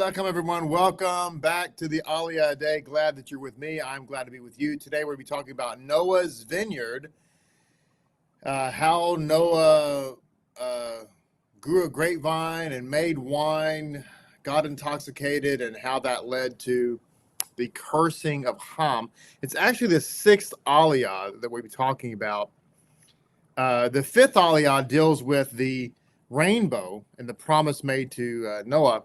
Aleichem, everyone. Welcome back to the Aliyah Day. Glad that you're with me. I'm glad to be with you. Today we're going to be talking about Noah's Vineyard, how Noah grew a grapevine and made wine, got intoxicated, and how that led to the cursing of Ham. It's actually the sixth Aliyah that we'll be talking about. The fifth Aliyah deals with the rainbow and the promise made to Noah.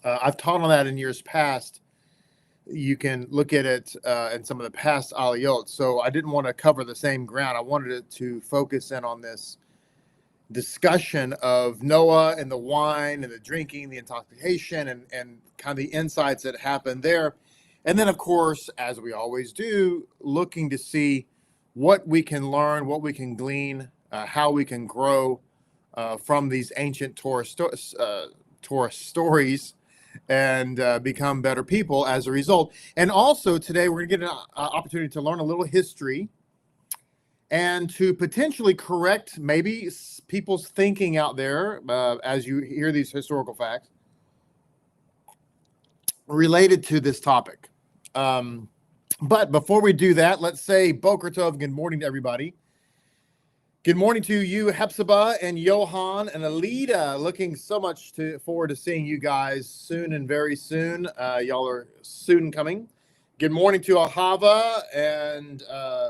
I've taught on that in years past. You can look at it in some of the past aliyot. So I didn't want to cover the same ground. I wanted it to focus in on this discussion of Noah and the wine and the drinking, the intoxication, and kind of the insights that happened there. And then, of course, as we always do, looking to see what we can learn, what we can glean, how we can grow from these ancient Torah stories and become better people as a result. And also today we're going to get an opportunity to learn a little history and to potentially correct maybe people's thinking out there as you hear these historical facts related to this topic. But before we do that, let's say Boker Tov, good morning to everybody. Good morning to you, Hepzibah and Johan and Aliyah. Looking so much forward to seeing you guys soon and very soon. Y'all are soon coming. Good morning to Ahava and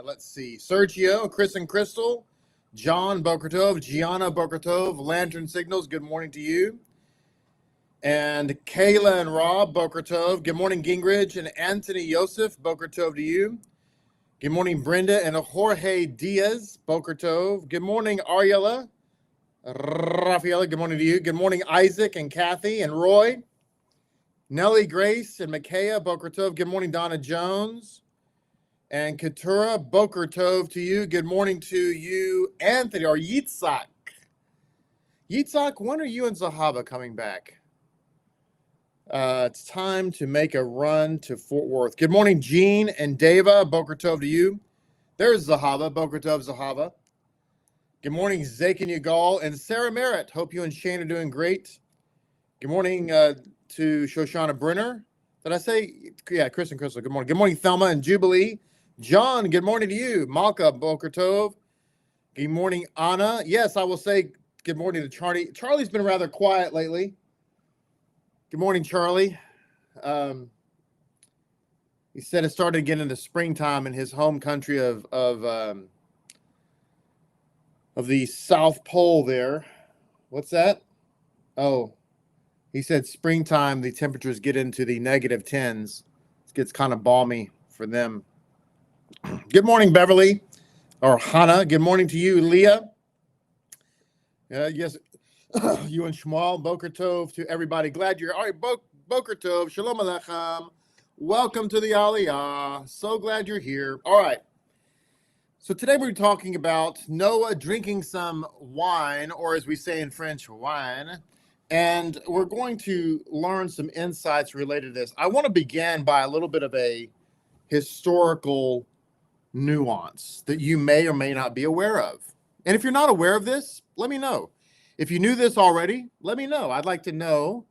let's see, Sergio, Chris and Crystal, John, Boker Tov, Gianna, Boker Tov, Lantern Signals, good morning to you. And Kayla and Rob, Boker Tov. Good morning, Gingrich and Anthony Yosef, Boker Tov to you. Good morning, Brenda and Jorge Diaz, Boker Tov. Good morning, Ariella, Rafaela, good morning to you. Good morning, Isaac and Kathy and Roy, Nellie, Grace, and Micaiah, Boker Tov. Good morning, Donna Jones and Keturah, Boker Tov to you. Good morning to you, Anthony, or Yitzhak. Yitzhak, when are you and Zahava coming back? It's time to make a run to Fort Worth. Good morning, Jean and Deva. Boker Tov to you. There's Zahava. Boker Tov, Zahava. Good morning, Zake and Yagal and Sarah Merritt. Hope you and Shane are doing great. Good morning to Shoshana Brenner. Did I say? Yeah, Chris and Crystal. Good morning. Good morning, Thelma and Jubilee. John, good morning to you. Malka, Boker Tov. Good morning, Anna. Yes, I will say good morning to Charlie. Charlie's been rather quiet lately. Good morning, Charlie. He said it started getting into springtime in his home country of the South Pole there. What's that? Oh, he said springtime, the temperatures get into the negative 10s. It gets kind of balmy for them. Good morning, Beverly, or Hannah. Good morning to you, Leah. Yes. You and Shmuel, Boker Tov to everybody. Glad you're all right. Boker Tov, Shalom Aleichem. Welcome to the Aliyah. So glad you're here. All right. So today we're talking about Noah drinking some wine, or as we say in French, wine. And we're going to learn some insights related to this. I want to begin by a little bit of a historical nuance that you may or may not be aware of. And if you're not aware of this, let me know. If you knew this already, let me know. I'd like to know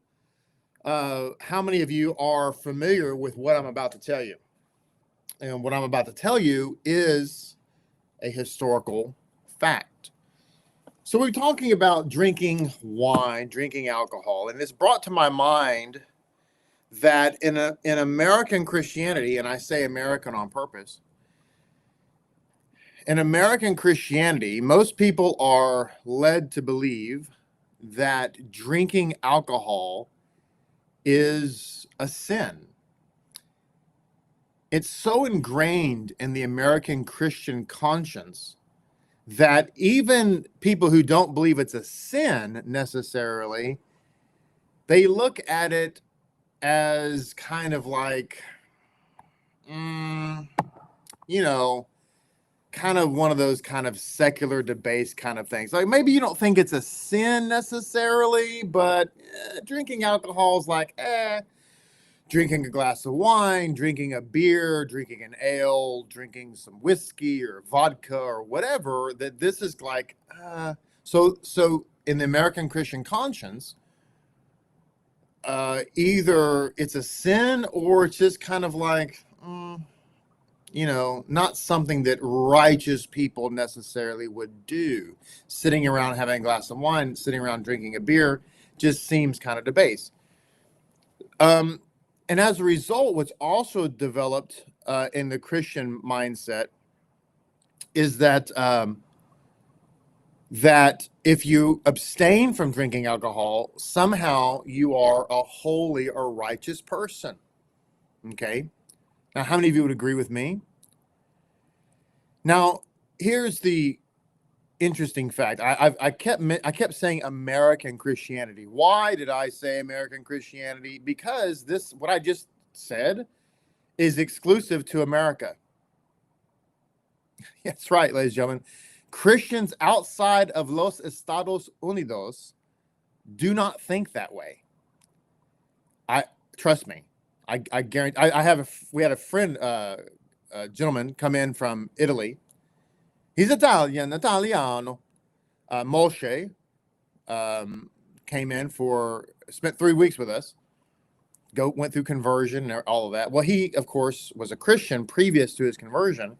how many of you are familiar with what I'm about to tell you. And what I'm about to tell you is a historical fact. So we're talking about drinking wine, drinking alcohol, and it's brought to my mind that in American Christianity, and I say American on purpose, in American Christianity, most people are led to believe that drinking alcohol is a sin. It's so ingrained in the American Christian conscience that even people who don't believe it's a sin necessarily, they look at it as kind of like, kind of one of those kind of secular debased kind of things. Like maybe you don't think it's a sin necessarily, but drinking alcohol is like, drinking a glass of wine, drinking a beer, drinking an ale, drinking some whiskey or vodka or whatever, that this is like, so in the American Christian conscience, either it's a sin or it's just kind of like, not something that righteous people necessarily would do. Sitting around having a glass of wine, sitting around drinking a beer just seems kind of debased. And as a result, what's also developed in the Christian mindset is that that if you abstain from drinking alcohol, somehow you are a holy or righteous person. Okay? Now, how many of you would agree with me? Now, here's the interesting fact. I kept saying American Christianity. Why did I say American Christianity? Because what I just said is exclusive to America. That's right, ladies and gentlemen. Christians outside of Los Estados Unidos do not think that way. Trust me. I guarantee. We had a friend, a gentleman, come in from Italy. He's Italiano. Moshe came in spent 3 weeks with us. Went through conversion and all of that. Well, he of course was a Christian previous to his conversion.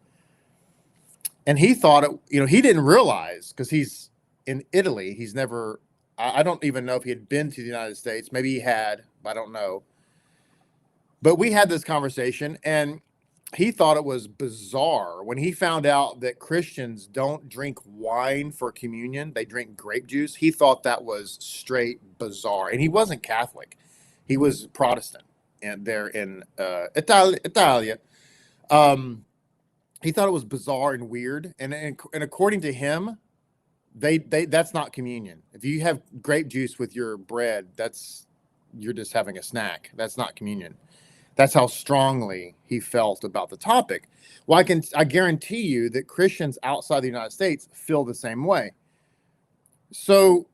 And he thought he didn't realize, because he's in Italy. He's never, I don't even know if he had been to the United States. Maybe he had, but I don't know. But we had this conversation, and he thought it was bizarre when he found out that Christians don't drink wine for communion. They drink grape juice. He thought that was straight bizarre. And he wasn't Catholic. He was Protestant, and they're in Italia. He thought it was bizarre and weird, and according to him, that's not communion. If you have grape juice with your bread, you're just having a snack. That's not communion. That's how strongly he felt about the topic. Well, I guarantee you that Christians outside the United States feel the same way. So,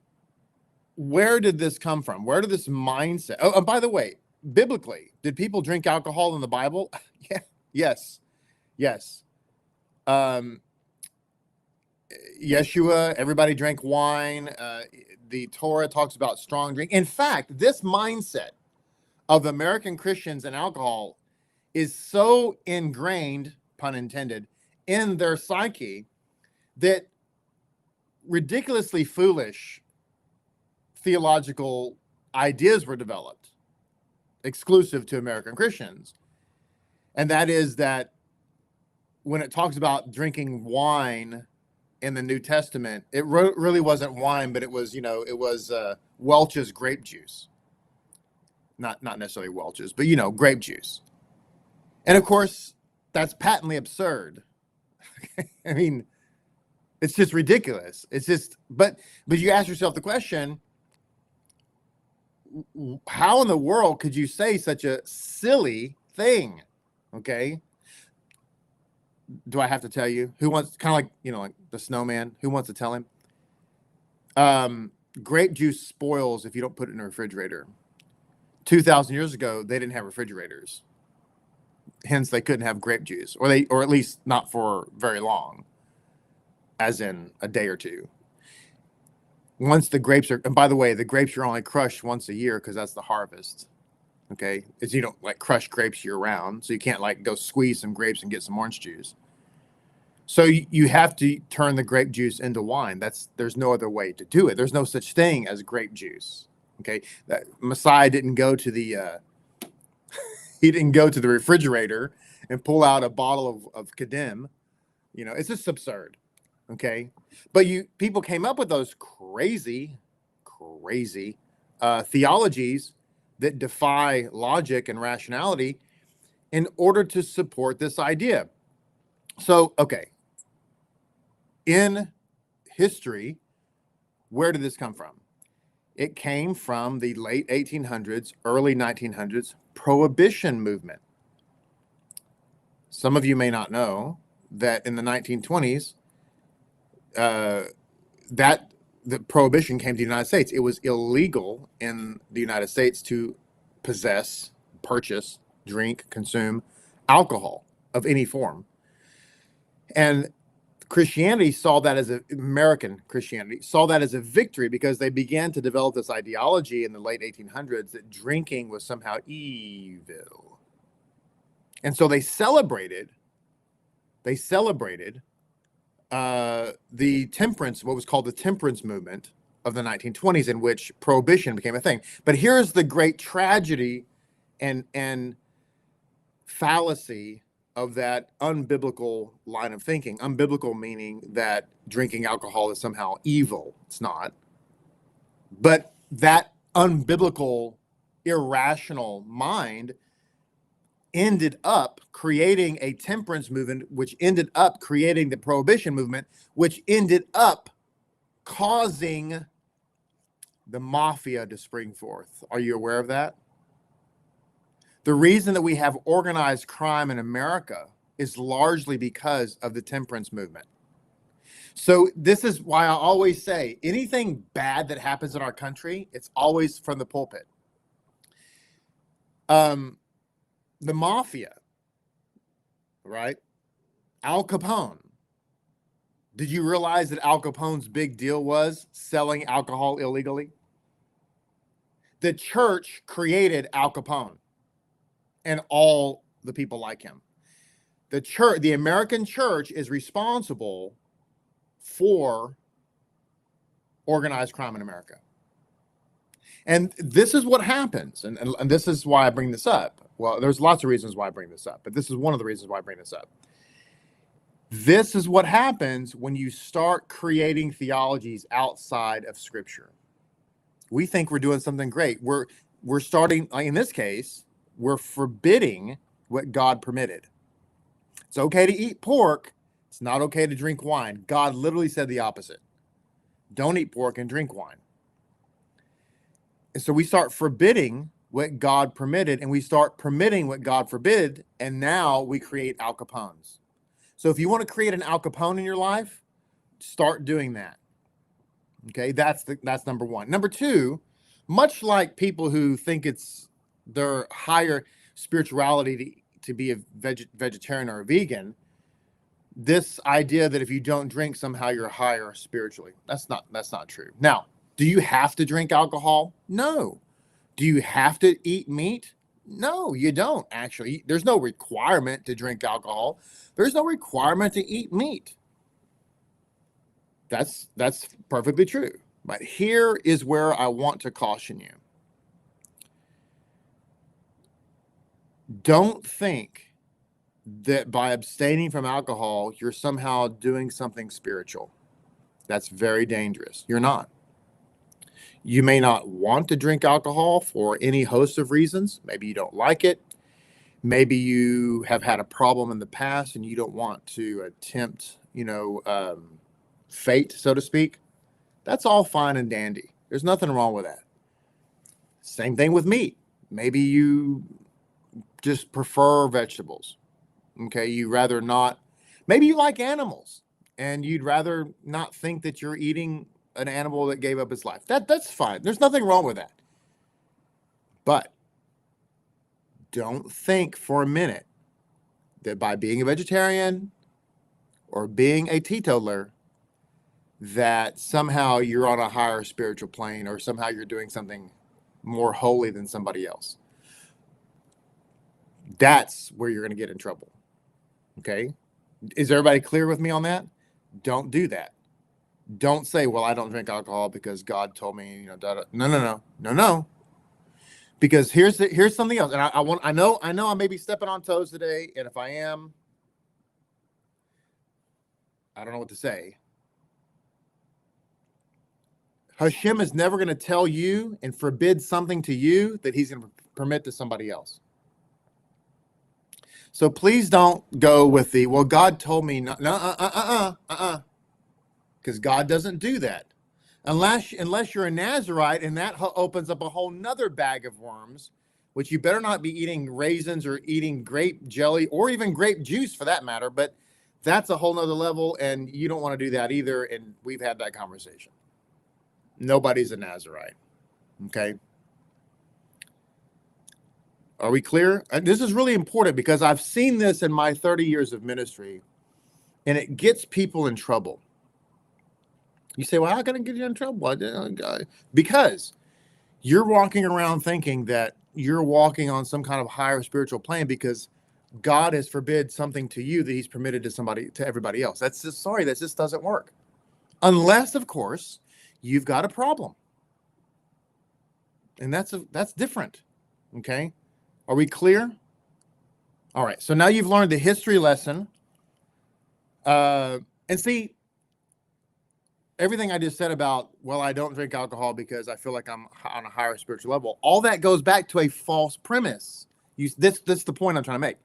where did this come from? Where did this mindset? Oh, and by the way, biblically, did people drink alcohol in the Bible? Yeah. Yes. Yeshua, everybody drank wine. The Torah talks about strong drink. In fact, this mindset of American Christians and alcohol is so ingrained, pun intended, in their psyche that ridiculously foolish theological ideas were developed exclusive to American Christians. And that is that when it talks about drinking wine in the New Testament, it really wasn't wine, but it was Welch's grape juice. Not necessarily Welch's, but grape juice. And of course, that's patently absurd. I mean, it's just ridiculous. It's just, but you ask yourself the question, how in the world could you say such a silly thing? Okay. Do I have to tell you? Who wants, kind of like, like the snowman, who wants to tell him? Grape juice spoils if you don't put it in a refrigerator. 2,000 years ago, they didn't have refrigerators. Hence, they couldn't have grape juice, or at least not for very long, as in a day or two. Once the grapes are, and by the way, the grapes are only crushed once a year because that's the harvest. Okay, you don't crush grapes year round, so you can't go squeeze some grapes and get some orange juice. So you have to turn the grape juice into wine. There's no other way to do it. There's no such thing as grape juice. Okay, that Messiah didn't go to the he didn't go to the refrigerator and pull out a bottle of Kadim. It's just absurd. Okay, but people came up with those crazy theologies that defy logic and rationality in order to support this idea. So, okay, in history, where did this come from? It came from the late 1800s, early 1900s prohibition movement. Some of you may not know that in the 1920s, the prohibition came to the United States. It was illegal in the United States to possess, purchase, drink, consume alcohol of any form. And Christianity saw that as American Christianity saw that as a victory, because they began to develop this ideology in the late 1800s that drinking was somehow evil. And so they celebrated the temperance, what was called the temperance movement of the 1920s, in which prohibition became a thing. But here's the great tragedy and fallacy of that unbiblical line of thinking. Unbiblical meaning that drinking alcohol is somehow evil. It's not. But that unbiblical, irrational mind ended up creating a temperance movement, which ended up creating the prohibition movement, which ended up causing the mafia to spring forth. Are you aware of that? The reason that we have organized crime in America is largely because of the temperance movement. So this is why I always say anything bad that happens in our country, it's always from the pulpit. The mafia, right? Al Capone. Did you realize that Al Capone's big deal was selling alcohol illegally? The church created Al Capone and all the people like him. The church, the American church, is responsible for organized crime in America. And this is what happens. And this is why I bring this up. Well, there's lots of reasons why I bring this up, but this is one of the reasons why I bring this up. This is what happens when you start creating theologies outside of Scripture. We think we're doing something great. We're starting, in this case, we're forbidding what God permitted. It's okay to eat pork. It's not okay to drink wine. God literally said the opposite. Don't eat pork and drink wine. And so we start forbidding what God permitted, and we start permitting what God forbid, and now we create Al Capones. So if you want to create an Al Capone in your life, start doing that. Okay, that's number one. Number two, much like people who think it's their higher spirituality to be a vegetarian or a vegan, this idea that if you don't drink, somehow you're higher spiritually. That's not true. Now, do you have to drink alcohol? No. Do you have to eat meat? No, you don't actually. There's no requirement to drink alcohol. There's no requirement to eat meat. That's perfectly true. But here is where I want to caution you. Don't think that by abstaining from alcohol, you're somehow doing something spiritual. That's very dangerous. You're not. You may not want to drink alcohol for any host of reasons. Maybe you don't like it. Maybe you have had a problem in the past and you don't want to attempt, fate, so to speak. That's all fine and dandy. There's nothing wrong with that. Same thing with meat. Maybe you just prefer vegetables. Okay, you rather not. Maybe you like animals and you'd rather not think that you're eating an animal that gave up its life. That's fine. There's nothing wrong with that. But don't think for a minute that by being a vegetarian or being a teetotaler, that somehow you're on a higher spiritual plane or somehow you're doing something more holy than somebody else. That's where you're going to get in trouble. Okay? Is everybody clear with me on that? Don't do that. Don't say, well, I don't drink alcohol because God told me, No. Because here's something else. And I know I may be stepping on toes today. And if I am, I don't know what to say. HaShem is never going to tell you and forbid something to you that he's going to permit to somebody else. So please don't go with the, well, God told me, because God doesn't do that. Unless you're a Nazarite, and that opens up a whole nother bag of worms, which you better not be eating raisins or eating grape jelly or even grape juice for that matter. But that's a whole nother level, and you don't want to do that either. And we've had that conversation. Nobody's a Nazarite. Okay. Are we clear? This is really important because I've seen this in my 30 years of ministry. and it gets people in trouble. You say, well, how can I get you in trouble? Because you're walking around thinking that you're walking on some kind of higher spiritual plane because God has forbid something to you that he's permitted to everybody else. That just doesn't work. Unless, of course, you've got a problem. And that's different. Okay. Are we clear? All right. So now you've learned the history lesson. And see, everything I just said about, well, I don't drink alcohol because I feel like I'm on a higher spiritual level. All that goes back to a false premise. This is the point I'm trying to make.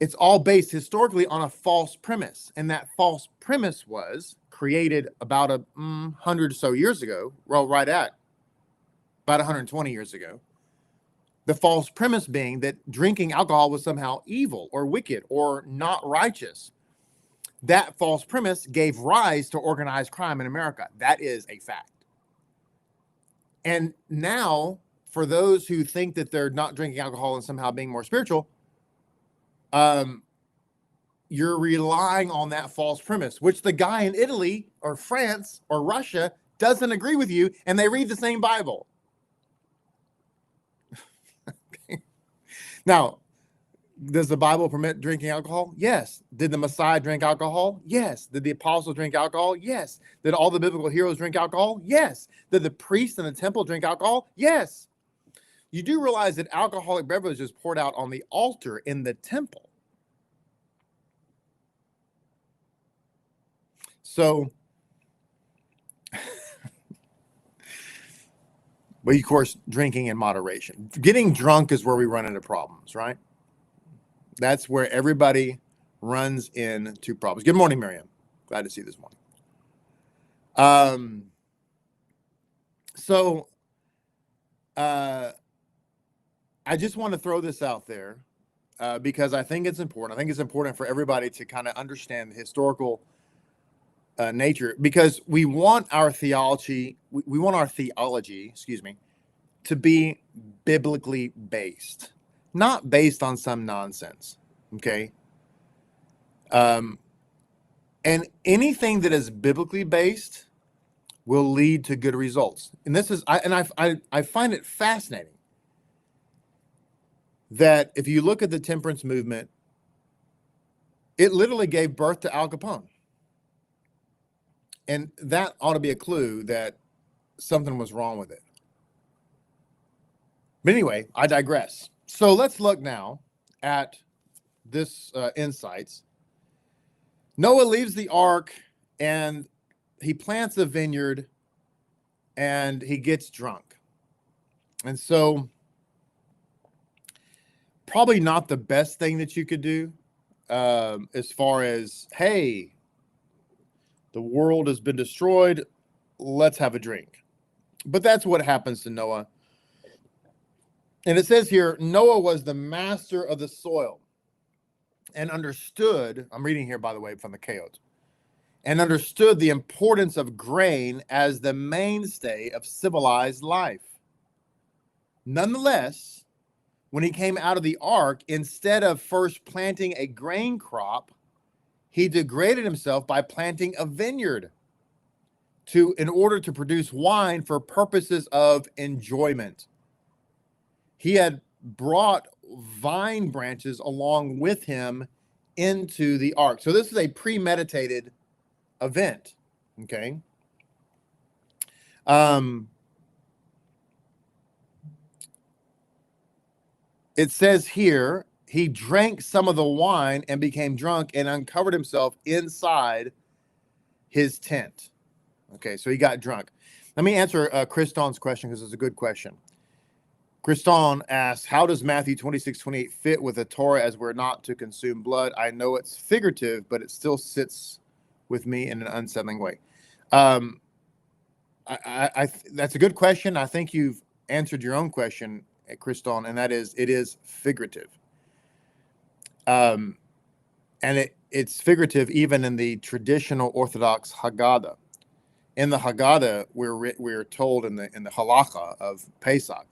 It's all based historically on a false premise. And that false premise was created about 100 or so years ago. Well, right at about 120 years ago. The false premise being that drinking alcohol was somehow evil or wicked or not righteous. That false premise gave rise to organized crime in America. That is a fact. And now, for those who think that they're not drinking alcohol and somehow being more spiritual, you're relying on that false premise, which the guy in Italy or France or Russia doesn't agree with you, and they read the same Bible. Okay. Now, does the Bible permit drinking alcohol? Yes. Did the Messiah drink alcohol? Yes. Did the apostles drink alcohol? Yes. Did all the biblical heroes drink alcohol? Yes. Did the priests in the temple drink alcohol? Yes. You do realize that alcoholic beverage is poured out on the altar in the temple. So, but of course, drinking in moderation. Getting drunk is where we run into problems, right? That's where everybody runs into problems. Good morning, Miriam. Glad to see you this morning. I just want to throw this out there because I think it's important. I think it's important for everybody to kind of understand the historical nature, because we want our theology, to be biblically based. Not based on some nonsense, okay? And anything that is biblically based will lead to good results. And this is, I find it fascinating that if you look at the temperance movement, it literally gave birth to Al Capone. And that ought to be a clue that something was wrong with it. But anyway, I digress. So let's look now at this insights. Noah leaves the ark and he plants a vineyard and he gets drunk. And so probably not the best thing that you could do as far as, hey, the world has been destroyed, let's have a drink. But that's what happens to Noah. And it says here, Noah was the master of the soil and understood, I'm reading here, by the way, from the Kayot, and understood the importance of grain as the mainstay of civilized life. Nonetheless, when he came out of the ark, instead of first planting a grain crop, he degraded himself by planting a vineyard in order to produce wine for purposes of enjoyment. He had brought vine branches along with him into the ark. So this is a premeditated event, okay? It says here, he drank some of the wine and became drunk and uncovered himself inside his tent. Okay, so he got drunk. Let me answer Kriston's question because it's a good question. Kriston asks, how does Matthew 26:28 fit with the Torah as we're not to consume blood? I know it's figurative, but it still sits with me in an unsettling way. That's a good question. I think you've answered your own question, Kriston, and that is, it is figurative. And it's figurative even in the traditional Orthodox Haggadah. In the Haggadah, we're told in the halacha of Pesach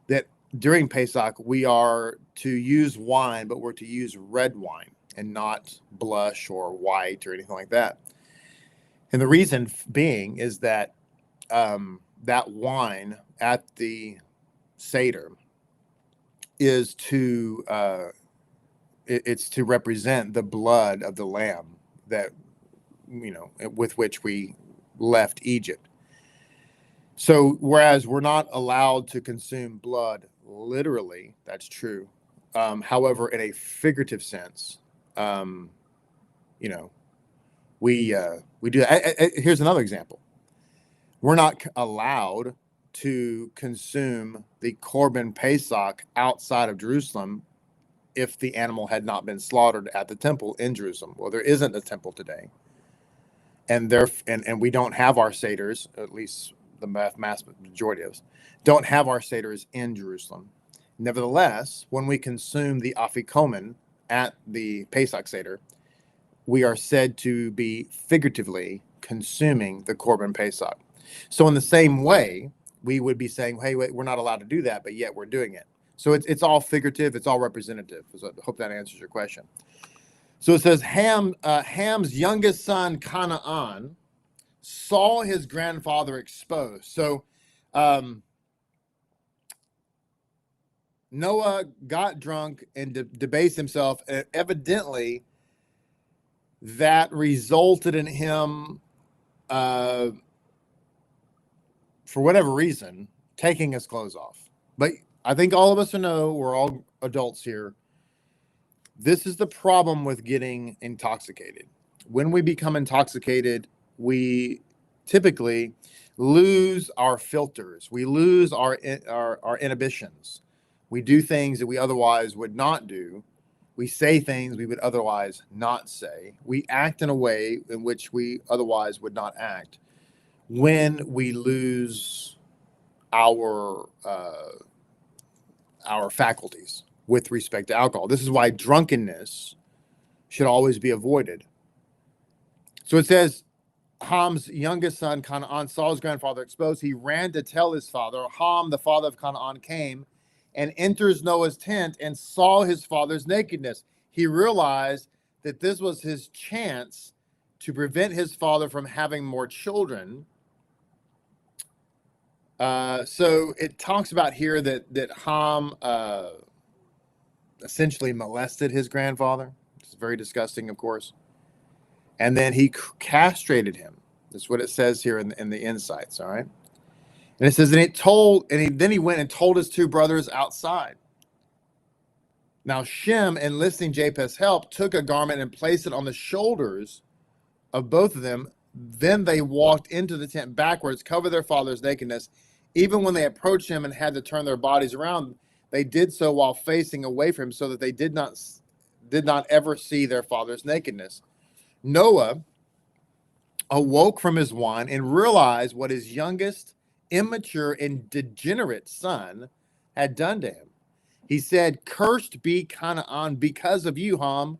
that during Pesach we are to use wine, but we're to use red wine. and not blush or white or anything like that. And the reason being is that that wine at the Seder is it's to represent the blood of the lamb that, with which we left Egypt. So whereas we're not allowed to consume blood literally, that's true. However, in a figurative sense, we do. Here's another example. We're not allowed to consume the Korban Pesach outside of Jerusalem if the animal had not been slaughtered at the temple in Jerusalem. Well, there isn't a temple today, and we don't have our seders, at least the vast majority of us don't have our seders in Jerusalem. Nevertheless, when we consume the afikomen at the Pesach Seder, we are said to be figuratively consuming the Korban Pesach. So in the same way, we would be saying, hey, wait, we're not allowed to do that, but yet we're doing it. So it's all figurative, it's all representative. So I hope that answers your question. So it says, Ham's youngest son, Canaan, saw his grandfather exposed. So Noah got drunk and debased himself, and evidently that resulted in him, for whatever reason, taking his clothes off. But I think all of us know, we're all adults here, this is the problem with getting intoxicated. When we become intoxicated, we typically lose our filters. We lose our inhibitions. We do things that we otherwise would not do. We say things we would otherwise not say. We act in a way in which we otherwise would not act when we lose our faculties with respect to alcohol. This is why drunkenness should always be avoided. So it says, Ham's youngest son, Canaan, saw his grandfather exposed. He ran to tell his father. Ham, the father of Canaan, came and enters Noah's tent and saw his father's nakedness. He realized that this was his chance to prevent his father from having more children. So it talks about here that Ham essentially molested his grandfather. It's very disgusting, of course. And then he castrated him. That's what it says here in the insights, all right? And it says, then he went and told his two brothers outside. Now Shem, enlisting Japheth's help, took a garment and placed it on the shoulders of both of them. Then they walked into the tent backwards, covered their father's nakedness. Even when they approached him and had to turn their bodies around, they did so while facing away from him, so that they did not ever see their father's nakedness. Noah awoke from his wine and realized what his youngest, immature, and degenerate son had done to him. He said, "Cursed be Canaan because of you, Ham.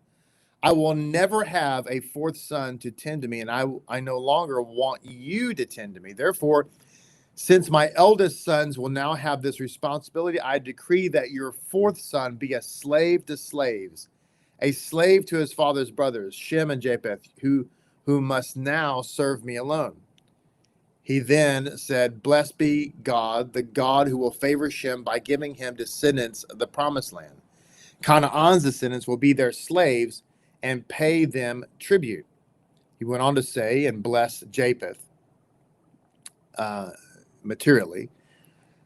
I will never have a fourth son to tend to me, and I no longer want you to tend to me. Therefore, since my eldest sons will now have this responsibility, I decree that your fourth son be a slave to slaves, a slave to his father's brothers, Shem and Japheth, who must now serve me alone." He then said, "Blessed be God, the God who will favor Shem by giving him descendants of the promised land. Canaan's descendants will be their slaves and pay them tribute." He went on to say, and bless Japheth materially.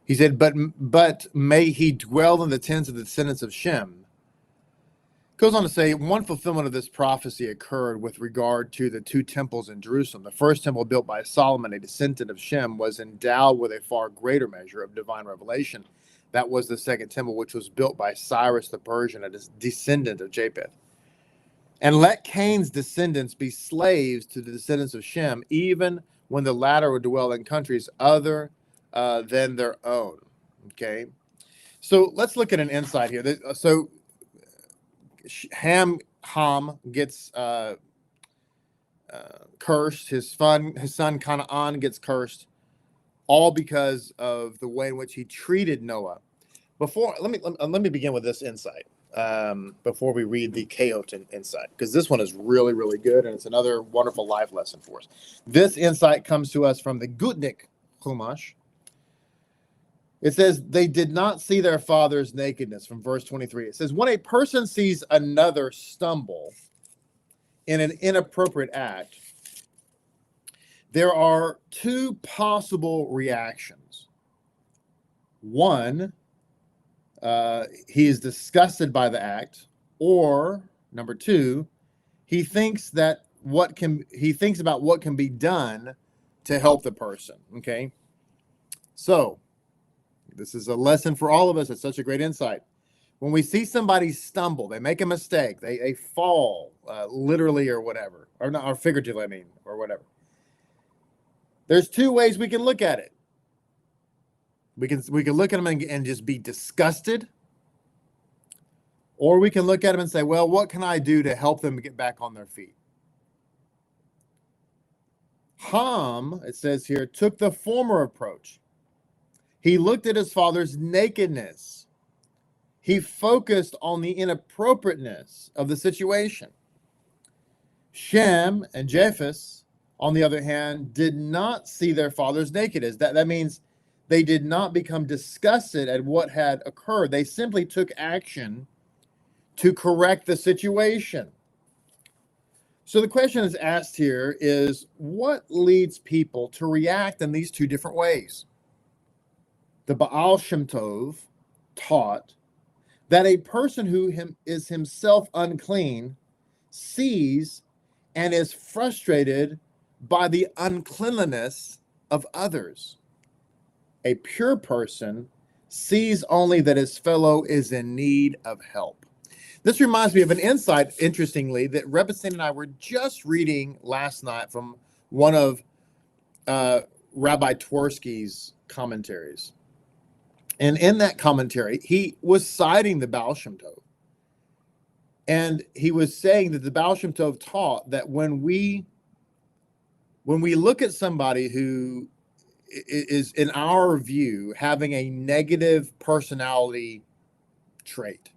He said, but may he dwell in the tents of the descendants of Shem. Goes on to say, one fulfillment of this prophecy occurred with regard to the two temples in Jerusalem. The first temple, built by Solomon, a descendant of Shem, was endowed with a far greater measure of divine revelation. That was the second temple, which was built by Cyrus the Persian, a descendant of Japheth. And let Cain's descendants be slaves to the descendants of Shem, even when the latter would dwell in countries other than their own. Okay, so let's look at an insight here. So Ham gets cursed. His son Canaan gets cursed, all because of the way in which he treated Noah. Let me begin with this insight. before we read the Kehot insight, because this one is really, really good, and it's another wonderful life lesson for us. This insight comes to us from the Gutnik Chumash. It says, they did not see their father's nakedness, from verse 23. It says, when a person sees another stumble in an inappropriate act, there are two possible reactions. One, he is disgusted by the act, or number two, he thinks about what can be done to help the person. Okay, so this is a lesson for all of us. It's such a great insight. When we see somebody stumble, they make a mistake, they fall, literally or whatever, or not, or figuratively, I mean, or whatever. There's two ways we can look at it. We can look at them and just be disgusted, or we can look at them and say, well, what can I do to help them get back on their feet? Ham, it says here, took the former approach. He looked at his father's nakedness. He focused on the inappropriateness of the situation. Shem and Japheth, on the other hand, did not see their father's nakedness. That means they did not become disgusted at what had occurred. They simply took action to correct the situation. So the question is asked here is, what leads people to react in these two different ways? The Baal Shem Tov taught that a person who is himself unclean sees and is frustrated by the uncleanliness of others. A pure person sees only that his fellow is in need of help. This reminds me of an insight, interestingly, that Rebbe Sain and I were just reading last night from one of Rabbi Twersky's commentaries. And in that commentary, he was citing the Baal Shem Tov. And he was saying that the Baal Shem Tov taught that when we look at somebody who is, in our view, having a negative personality trait,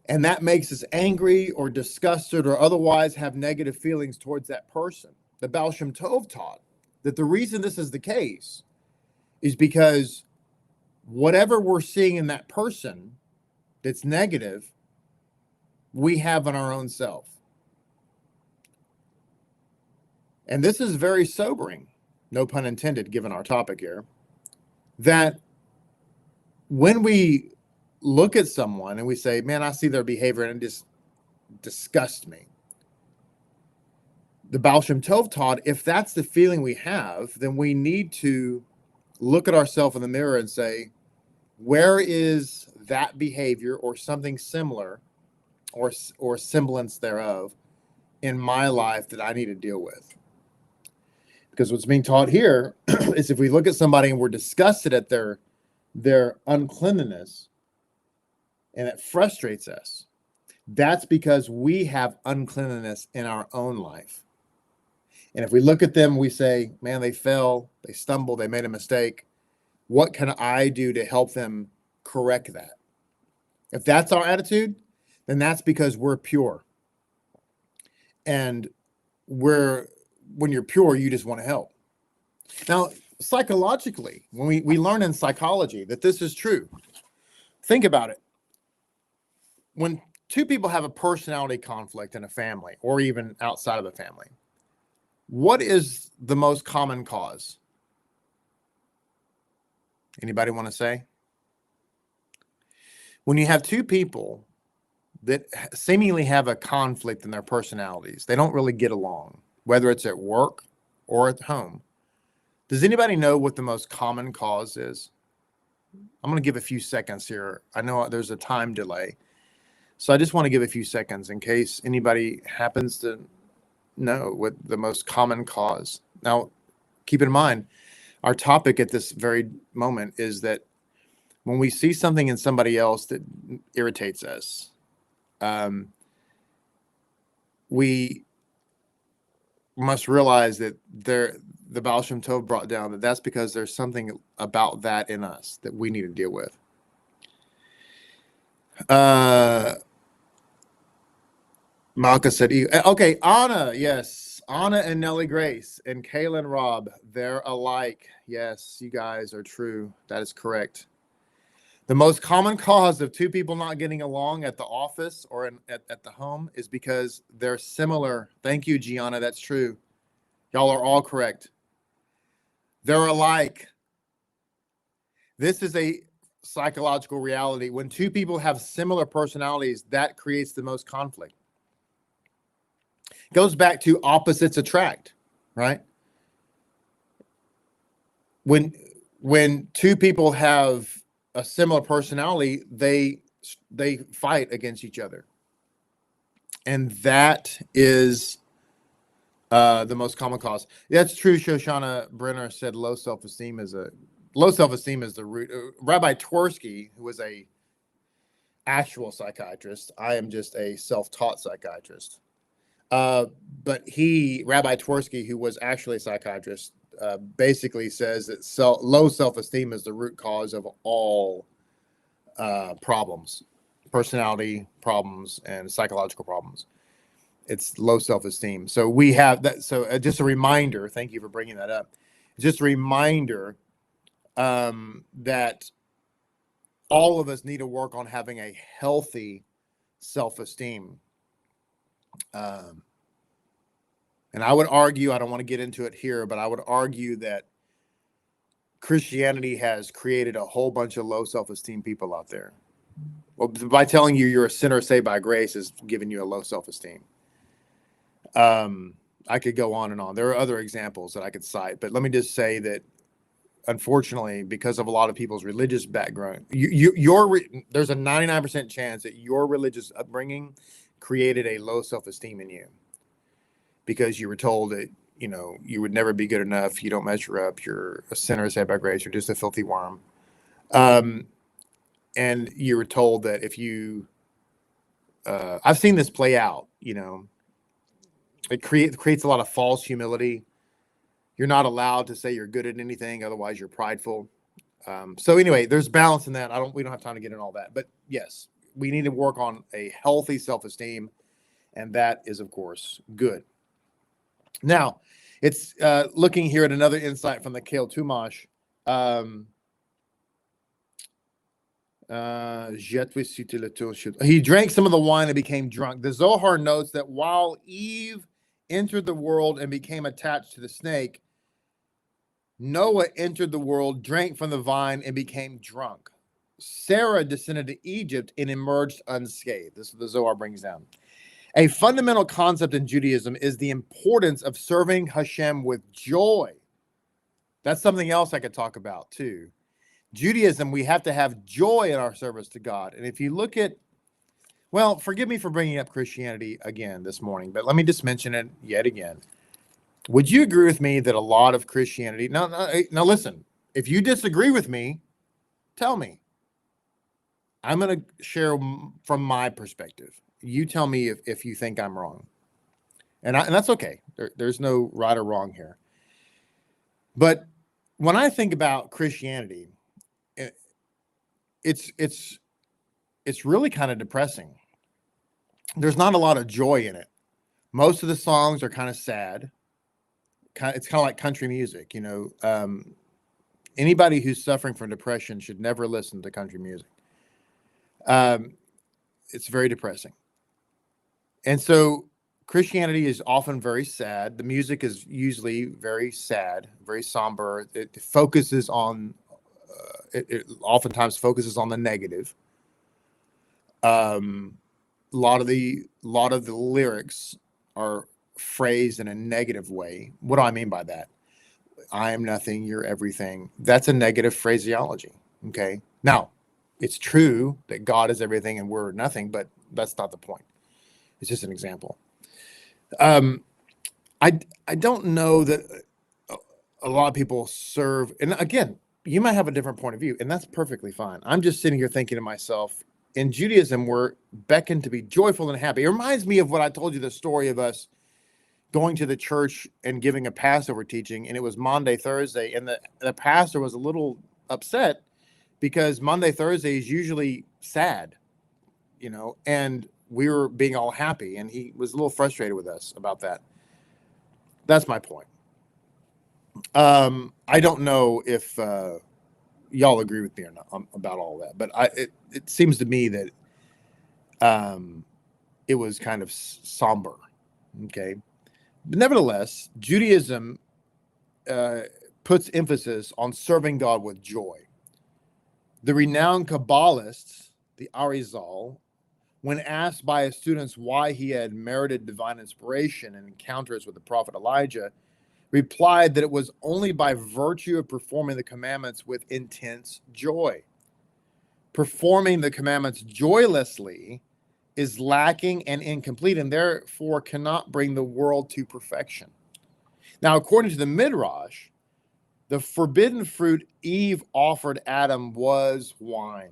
and that makes us angry or disgusted or otherwise have negative feelings towards that person, the Baal Shem Tov taught that the reason this is the case is because whatever we're seeing in that person that's negative, we have in our own self. And this is very sobering, no pun intended, given our topic here, that when we look at someone and we say, man, I see their behavior and it just disgusts me. The Baal Shem Tov taught, if that's the feeling we have, then we need to look at ourselves in the mirror and say, where is that behavior or something similar or semblance thereof in my life that I need to deal with? Because what's being taught here is if we look at somebody and we're disgusted at their uncleanliness and it frustrates us, that's because we have uncleanliness in our own life. And if we look at them, we say, man, they fell, they stumbled, they made a mistake. What can I do to help them correct that? If that's our attitude, then that's because we're pure. And when you're pure, you just want to help. Now, psychologically, when we learn in psychology that this is true, think about it. When two people have a personality conflict in a family or even outside of the family, what is the most common cause? Anybody want to say? When you have two people that seemingly have a conflict in their personalities, they don't really get along, whether it's at work or at home. Does anybody know what the most common cause is? I'm going to give a few seconds here. I know there's a time delay, so I just want to give a few seconds in case anybody happens to know what the most common cause. Now, keep in mind, our topic at this very moment is that when we see something in somebody else that irritates us, we must realize that the Baal Shem Tov brought down that that's because there's something about that in us that we need to deal with. Malka said, okay, Anna, yes. Anna and Nellie Grace and Kaylin Robb, they're alike. Yes, you guys are true. That is correct. The most common cause of two people not getting along at the office or at the home is because they're similar. Thank you, Gianna. That's true. Y'all are all correct. They're alike. This is a psychological reality. When two people have similar personalities, that creates the most conflict. Goes back to opposites attract, right? When two people have a similar personality, they fight against each other, and that is the most common cause. That's true. Shoshana Brenner said low self-esteem is the root. Rabbi Twersky, who was a actual psychiatrist, I am just a self-taught psychiatrist. But Rabbi Twersky, who was actually a psychiatrist, basically says that low self-esteem is the root cause of all problems, personality problems, and psychological problems. It's low self-esteem. So we have that. So just a reminder. Thank you for bringing that up. Just a reminder that all of us need to work on having a healthy self-esteem. And I would argue, I don't want to get into it here, but I would argue that Christianity has created a whole bunch of low self-esteem people out there. Well, by telling you you're a sinner saved by grace is giving you a low self-esteem. I could go on and on. There are other examples that I could cite, but let me just say that, unfortunately, because of a lot of people's religious background, there's a 99% chance that your religious upbringing created a low self-esteem in you, because you were told that, you would never be good enough. You don't measure up. You're a sinner saved by grace. You're just a filthy worm. And you were told that if you, I've seen this play out, it creates a lot of false humility. You're not allowed to say you're good at anything. Otherwise you're prideful. So anyway, there's balance in that. We don't have time to get into all that, but yes, we need to work on a healthy self-esteem. And that is, of course, good. Now, it's looking here at another insight from the Kale Tumash. He drank some of the wine and became drunk. The Zohar notes that while Eve entered the world and became attached to the snake, Noah entered the world, drank from the vine, and became drunk. Sarah descended to Egypt and emerged unscathed. This is what the Zohar brings down. A fundamental concept in Judaism is the importance of serving HaShem with joy. That's something else I could talk about too. Judaism, we have to have joy in our service to God. And if you look at, well, forgive me for bringing up Christianity again this morning, but let me just mention it yet again. Would you agree with me that a lot of Christianity, now listen, if you disagree with me, tell me. I'm going to share from my perspective. You tell me if you think I'm wrong. And that's okay. There's no right or wrong here. But when I think about Christianity, it's really kind of depressing. There's not a lot of joy in it. Most of the songs are kind of sad. It's kind of like country music, Anybody who's suffering from depression should never listen to country music. It's very depressing. And so Christianity is often very sad. The music is usually very sad, very somber. It focuses on, it oftentimes focuses on the negative. A lot of the lyrics are phrased in a negative way. What do I mean by that? I am nothing, you're everything. That's a negative phraseology. Okay. Now, it's true that God is everything and we're nothing, but that's not the point. It's just an example. I don't know that a lot of people serve. And again, you might have a different point of view, and that's perfectly fine. I'm just sitting here thinking to myself, in Judaism, we're beckoned to be joyful and happy. It reminds me of what I told you, the story of us going to the church and giving a Passover teaching, and it was Monday, Thursday, and the pastor was a little upset because Monday, Thursday is usually sad. and we were being all happy, and he was a little frustrated with us about that. That's my point. I don't know if y'all agree with me or not about all that, but it seems to me that it was kind of somber. Okay, but nevertheless, Judaism puts emphasis on serving God with joy. The renowned Kabbalist, the Arizal, when asked by his students why he had merited divine inspiration and encounters with the prophet Elijah, replied that it was only by virtue of performing the commandments with intense joy. Performing the commandments joylessly is lacking and incomplete, and therefore cannot bring the world to perfection. Now, according to the Midrash, the forbidden fruit Eve offered Adam was wine.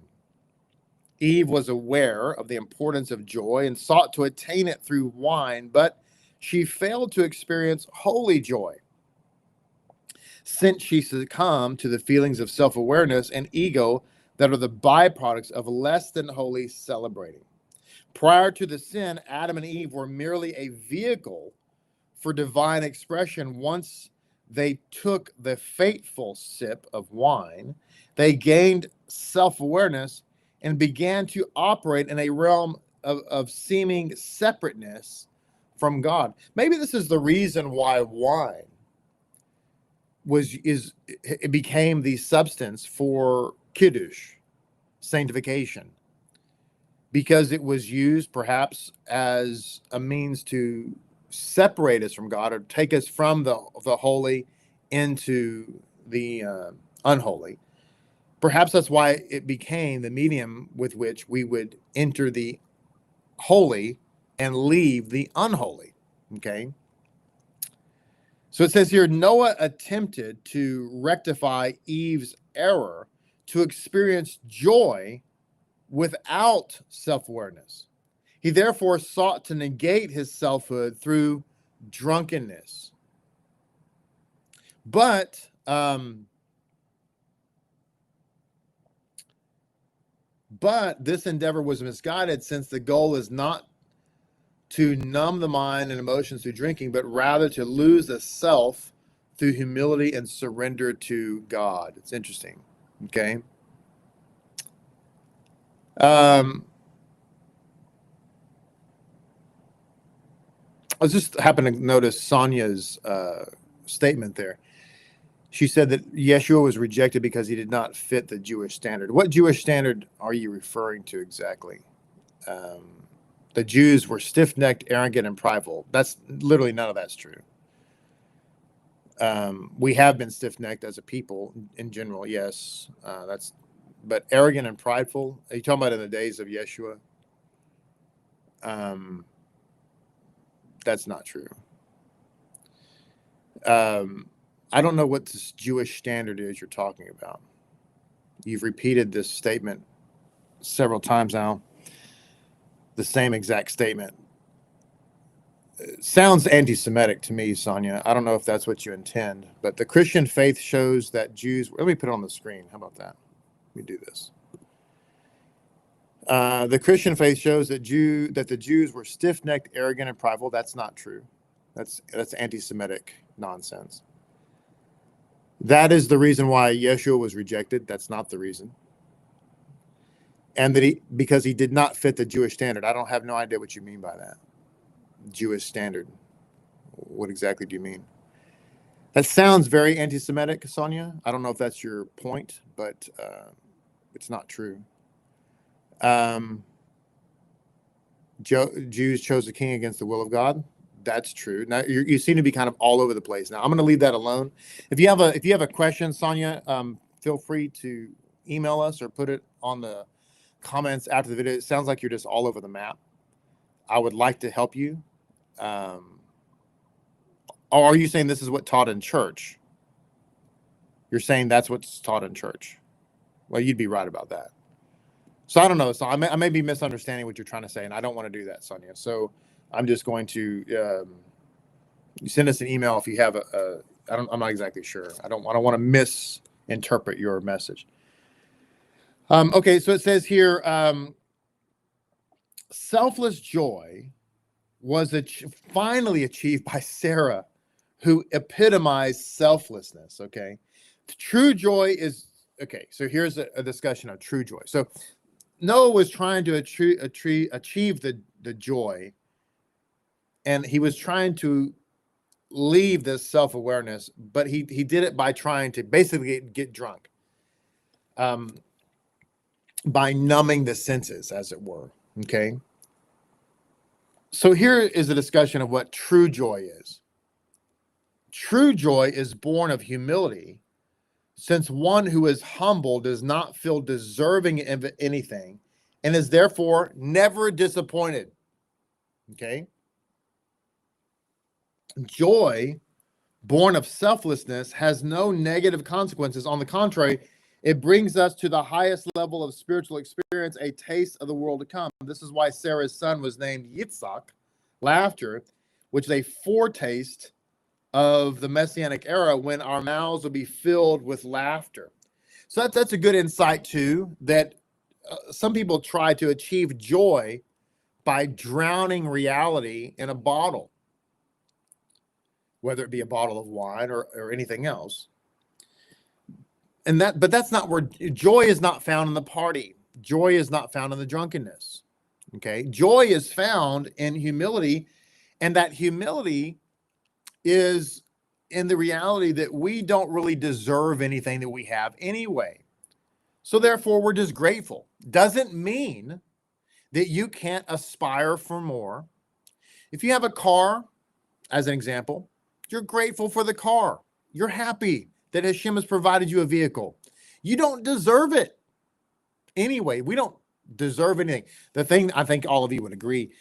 Eve was aware of the importance of joy and sought to attain it through wine, but she failed to experience holy joy, since she succumbed to the feelings of self-awareness and ego that are the byproducts of less than holy celebrating. Prior to the sin, Adam and Eve were merely a vehicle for divine expression. Once they took the fateful sip of wine, they gained self-awareness and began to operate in a realm of seeming separateness from God. Maybe this is the reason why wine it became the substance for kiddush, sanctification, because it was used perhaps as a means to separate us from God or take us from the holy into the unholy. Perhaps that's why it became the medium with which we would enter the holy and leave the unholy. Okay. So it says here, Noah attempted to rectify Eve's error to experience joy without self-awareness. He therefore sought to negate his selfhood through drunkenness. But this endeavor was misguided, since the goal is not to numb the mind and emotions through drinking, but rather to lose the self through humility and surrender to God. It's interesting. Okay. I just happened to notice Sonia's statement there. She said that Yeshua was rejected because he did not fit the Jewish standard. What Jewish standard are you referring to exactly? The Jews were stiff-necked, arrogant, and prideful. That's literally, none of that's true. We have been stiff-necked as a people in general, yes. But arrogant and prideful, are you talking about in the days of Yeshua? That's not true. I don't know what this Jewish standard is you're talking about. You've repeated this statement several times now. The same exact statement. It sounds anti-Semitic to me, Sonia. I don't know if that's what you intend, but the Christian faith shows that Jews. Let me put it on the screen. How about that? Let me do this. The Christian faith shows that the Jews were stiff-necked, arrogant, and prideful. That's not true. That's anti-Semitic nonsense. That is the reason why Yeshua was rejected. That's not the reason. And that because he did not fit the Jewish standard. I don't have no idea what you mean by that. Jewish standard. What exactly do you mean? That sounds very anti-Semitic, Sonia. I don't know if that's your point, but it's not true. Jews chose a king against the will of God. That's true. Now you seem to be kind of all over the place. Now I'm going to leave that alone. If you have a question, Sonia, feel free to email us or put it on the comments after the video. It sounds like you're just all over the map. I would like to help you. Or are you saying this is what taught in church? You're saying that's what's taught in church. Well, you'd be right about that. So I don't know. So I may be misunderstanding what you're trying to say, and I don't want to do that, Sonia. So I'm just going to send us an email if you have I'm not exactly sure. I don't want to misinterpret your message. Okay, so it says here, selfless joy was finally achieved by Sarah, who epitomized selflessness. Okay. True joy is, okay, so here's a discussion of true joy. So Noah was trying to achieve the joy, and he was trying to leave this self-awareness, but he did it by trying to basically get drunk, by numbing the senses, as it were. Okay. So here is a discussion of what true joy is. True joy is born of humility, since one who is humble does not feel deserving of anything and is therefore never disappointed. Okay? Joy, born of selflessness, has no negative consequences. On the contrary, it brings us to the highest level of spiritual experience, a taste of the world to come. This is why Sarah's son was named Yitzhak, laughter, which is a foretaste of the Messianic era, when our mouths will be filled with laughter. So that's a good insight too, that some people try to achieve joy by drowning reality in a bottle, whether it be a bottle of wine or anything else. But that's not where joy is not found in the party. Joy is not found in the drunkenness. Okay. Joy is found in humility, and that humility is in the reality that we don't really deserve anything that we have anyway. So therefore, we're just grateful. Doesn't mean that you can't aspire for more. If you have a car, as an example, you're grateful for the car. You're happy that Hashem has provided you a vehicle. You don't deserve it anyway. We don't deserve anything. The thing, I think all of you would agree,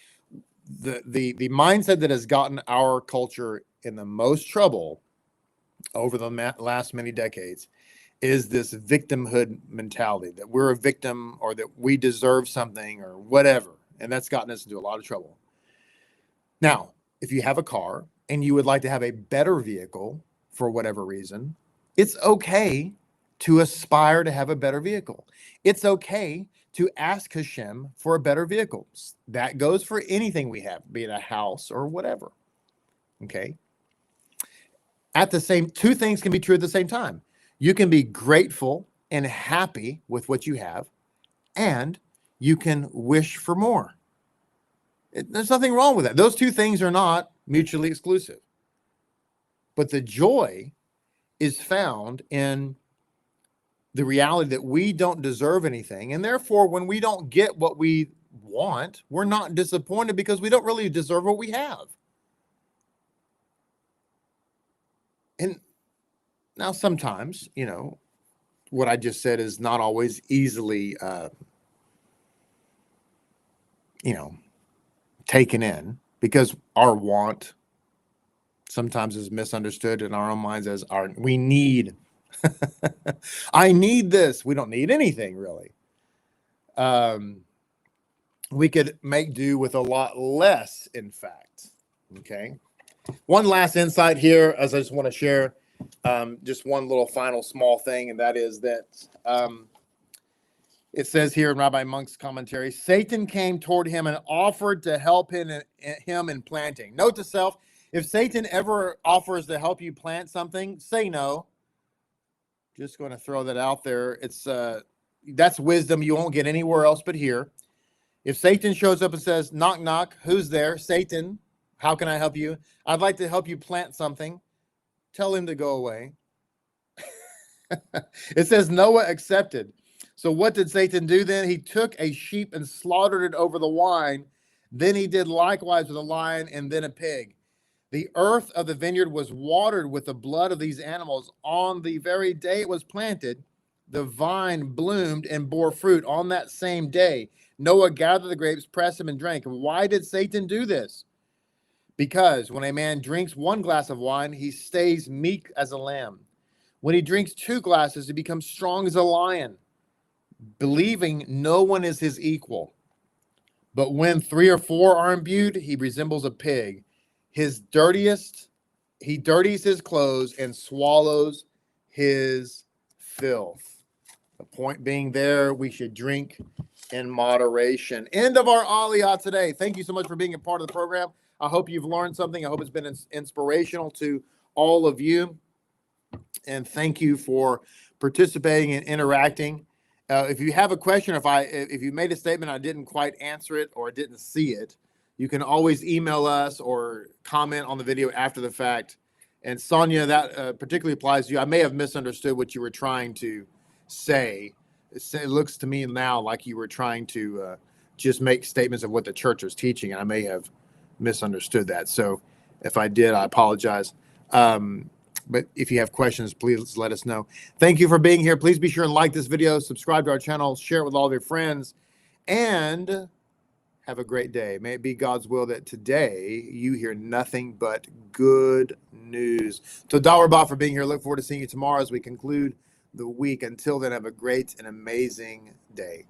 the mindset that has gotten our culture in the most trouble over the last many decades is this victimhood mentality, that we're a victim or that we deserve something or whatever. And that's gotten us into a lot of trouble. Now, if you have a car and you would like to have a better vehicle for whatever reason, it's okay to aspire to have a better vehicle. It's okay to ask Hashem for a better vehicle. That goes for anything we have, be it a house or whatever. Okay. Two things can be true at the same time. You can be grateful and happy with what you have, and you can wish for more. There's nothing wrong with that. Those two things are not mutually exclusive. But the joy is found in the reality that we don't deserve anything. And therefore, when we don't get what we want, we're not disappointed because we don't really deserve what we have. And now sometimes, what I just said is not always easily, taken in, because our want sometimes is misunderstood in our own minds as we need. I need this. We don't need anything really. We could make do with a lot less, in fact. Okay. One last insight here, as I just want to share, just one little final small thing, and that is that it says here in Rabbi Monk's commentary, Satan came toward him and offered to help him in planting. Note to self, if Satan ever offers to help you plant something, say no. Just going to throw that out there. That's wisdom you won't get anywhere else but here. If Satan shows up and says, knock, knock, who's there? Satan, how can I help you? I'd like to help you plant something. Tell him to go away. It says Noah accepted. So what did Satan do then? He took a sheep and slaughtered it over the wine. Then he did likewise with a lion and then a pig. The earth of the vineyard was watered with the blood of these animals. On the very day it was planted, the vine bloomed and bore fruit. On that same day, Noah gathered the grapes, pressed them, and drank. Why did Satan do this? Because when a man drinks one glass of wine, he stays meek as a lamb. When he drinks 2 glasses, he becomes strong as a lion, believing no one is his equal. But when 3 or 4 are imbued, he resembles a pig. He dirties his clothes and swallows his filth. The point being there, we should drink in moderation. End of our Aliyah today. Thank you so much for being a part of the program. I hope you've learned something. I hope it's been inspirational to all of you. And thank you for participating and interacting. If you have a question, if you made a statement, I didn't quite answer it or didn't see it, you can always email us or comment on the video after the fact. And Sonia, that particularly applies to you. I may have misunderstood what you were trying to say. It looks to me now like you were trying to just make statements of what the church was teaching, and I may have misunderstood that. So if I did, I apologize. But if you have questions, please let us know. Thank you for being here. Please be sure and like this video, subscribe to our channel, share it with all of your friends, and have a great day. May it be God's will that today you hear nothing but good news. So, Rabbi for being here. Look forward to seeing you tomorrow as we conclude the week. Until then, have a great and amazing day.